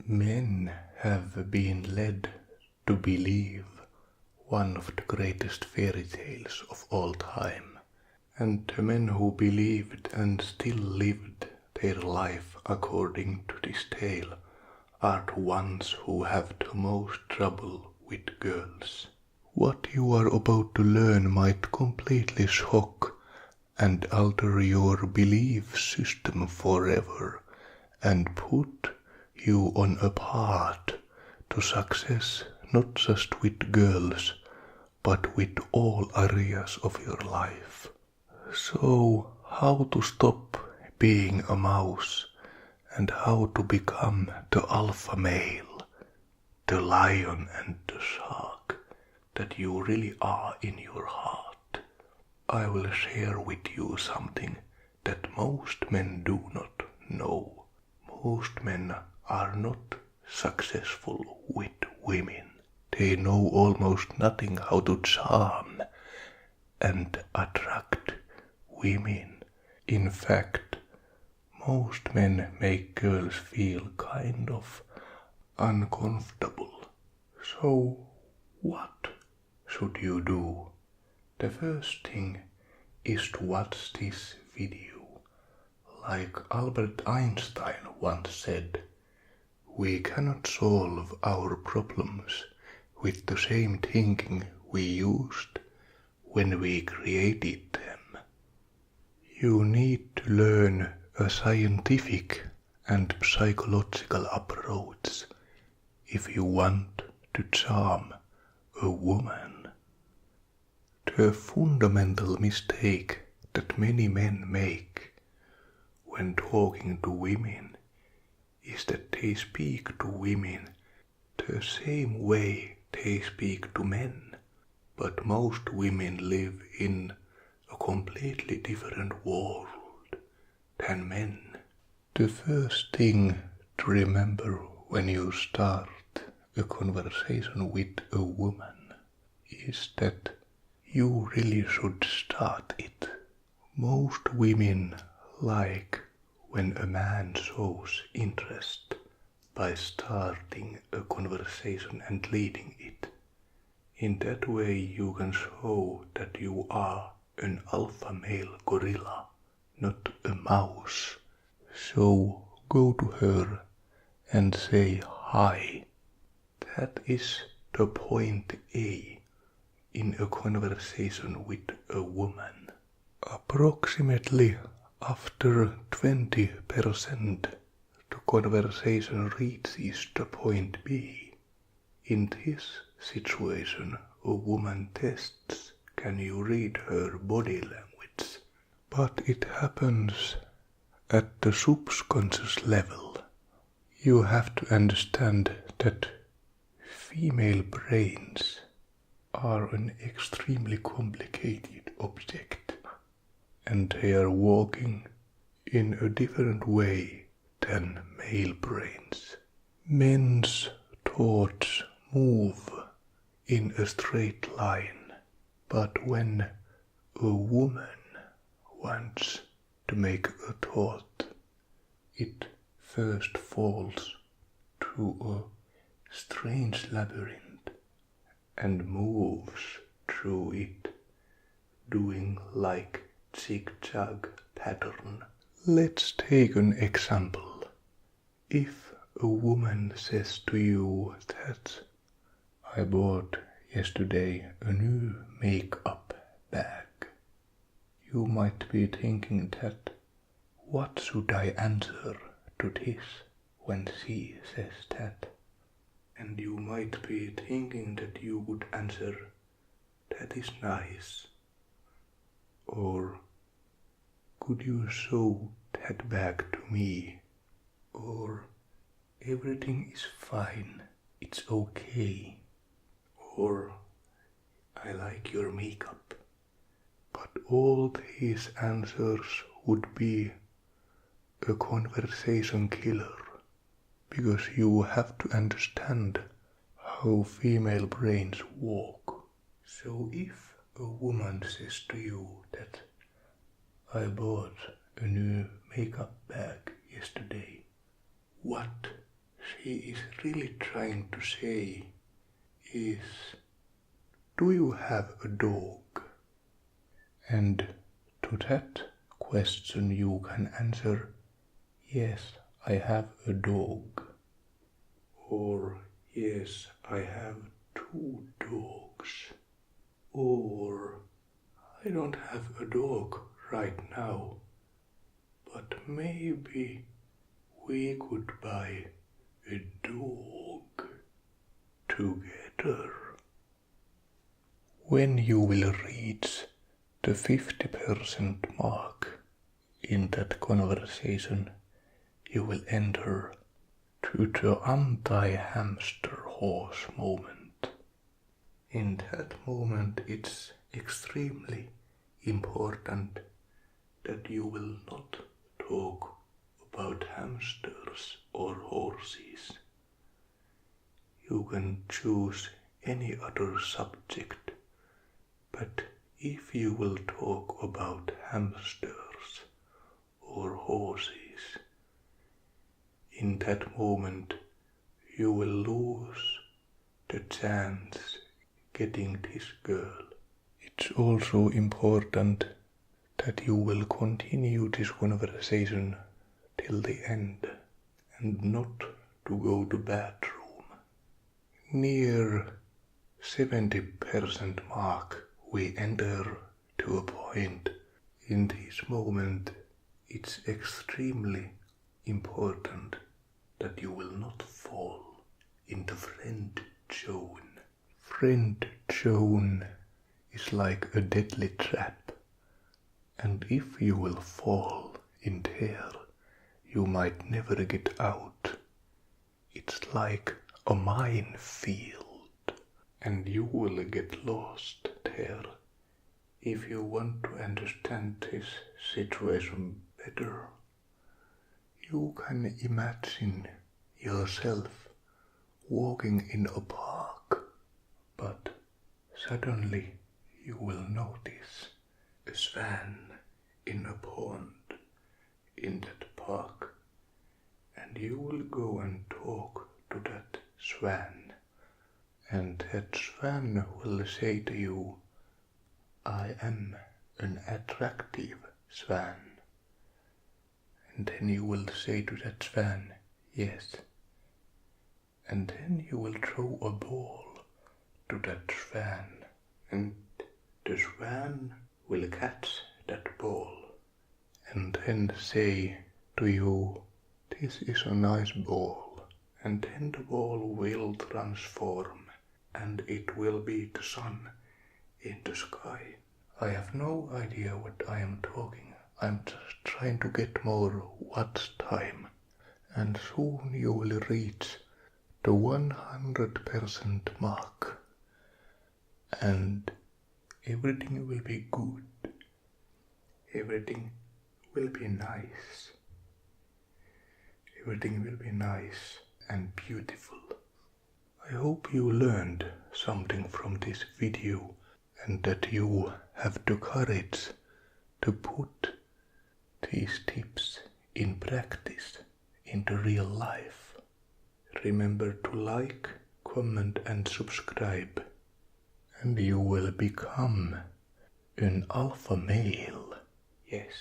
Men have been led to believe one of the greatest fairy tales of all time, and the men who believed and still lived their life according to this tale are the ones who have the most trouble with girls. What you are about to learn might completely shock and alter your belief system forever and put you on a path to success, not just with girls, but with all areas of your life. So, how to stop being a mouse and how to become the alpha male, the lion and the shark that you really are in your heart. I will share with you something that most men do not know. Most men are not successful with women. They know almost nothing how to charm and attract women. In fact, most men make girls feel kind of uncomfortable. So, what should you do? The first thing is to watch this video. Like Albert Einstein once said, we cannot solve our problems with the same thinking we used when we created them. You need to learn a scientific and psychological approach if you want to charm a woman. The fundamental mistake that many men make when talking to women is that they speak to women the same way they speak to men, but most women live in a completely different world than men. The first thing to remember when you start a conversation with a woman is that you really should start it. Most women like when a man shows interest by starting a conversation and leading it. In that way you can show that you are an alpha male gorilla, not a mouse. So go to her and say hi. That is the point A in a conversation with a woman. Approximately after 20% the conversation reaches the point B. In this situation, a woman tests can you read her body language, but it happens at the subconscious level. You have to understand that female brains are an extremely complicated object, and they are working in a different way than male brains. Men's thoughts move in a straight line, but when a woman wants to make a thought, it first falls to a strange labyrinth and moves through it, doing like zigzag pattern. Let's take an example. If a woman says to you that I bought yesterday a new makeup bag, you might be thinking that what should I answer to this when she says that? And you might be thinking that you would answer, that is nice. Or, could you show that bag to me? Or, everything is fine, it's okay. Or, I like your makeup. But all these answers would be a conversation killer, because you have to understand how female brains work. So if a woman says to you that I bought a new makeup bag yesterday, what she is really trying to say is, do you have a dog? And to that question you can answer, yes, I have a dog. Or, yes, I have 2 dogs. Or, I don't have a dog right now, but maybe we could buy a dog together. When you will reach the 50% mark in that conversation, you will enter to the anti-hamster horse moment. In that moment, it's extremely important that you will not talk about hamsters or horses. You can choose any other subject, but if you will talk about hamsters or horses, in that moment you will lose the chance getting this girl. It's also important that you will continue this conversation till the end and not to go to bathroom. Near 70% mark we enter to a point. In this moment it's extremely important that you will not fall in the friend zone. Friend zone is like a deadly trap, and if you will fall in there, you might never get out. It's like a minefield, and you will get lost there. If you want to understand this situation better, you can imagine yourself walking in a park, but suddenly you will notice a swan in a pond in that park, and you will go and talk to that swan, and that swan will say to you, I am an attractive swan. And then you will say to that swan, yes. And then you will throw a ball to that swan, and the swan will catch that ball and then say to you, this is a nice ball. And then the ball will transform and it will be the sun in the sky. I have no idea what I am talking. I'm just trying to get more watch time, and soon you will reach the 100% mark, and everything will be good. Everything will be nice. Everything will be nice and beautiful. I hope you learned something from this video and that you have the courage to put these tips in practice in the real life. Remember to like, comment and subscribe, and you will become an alpha male. Yes.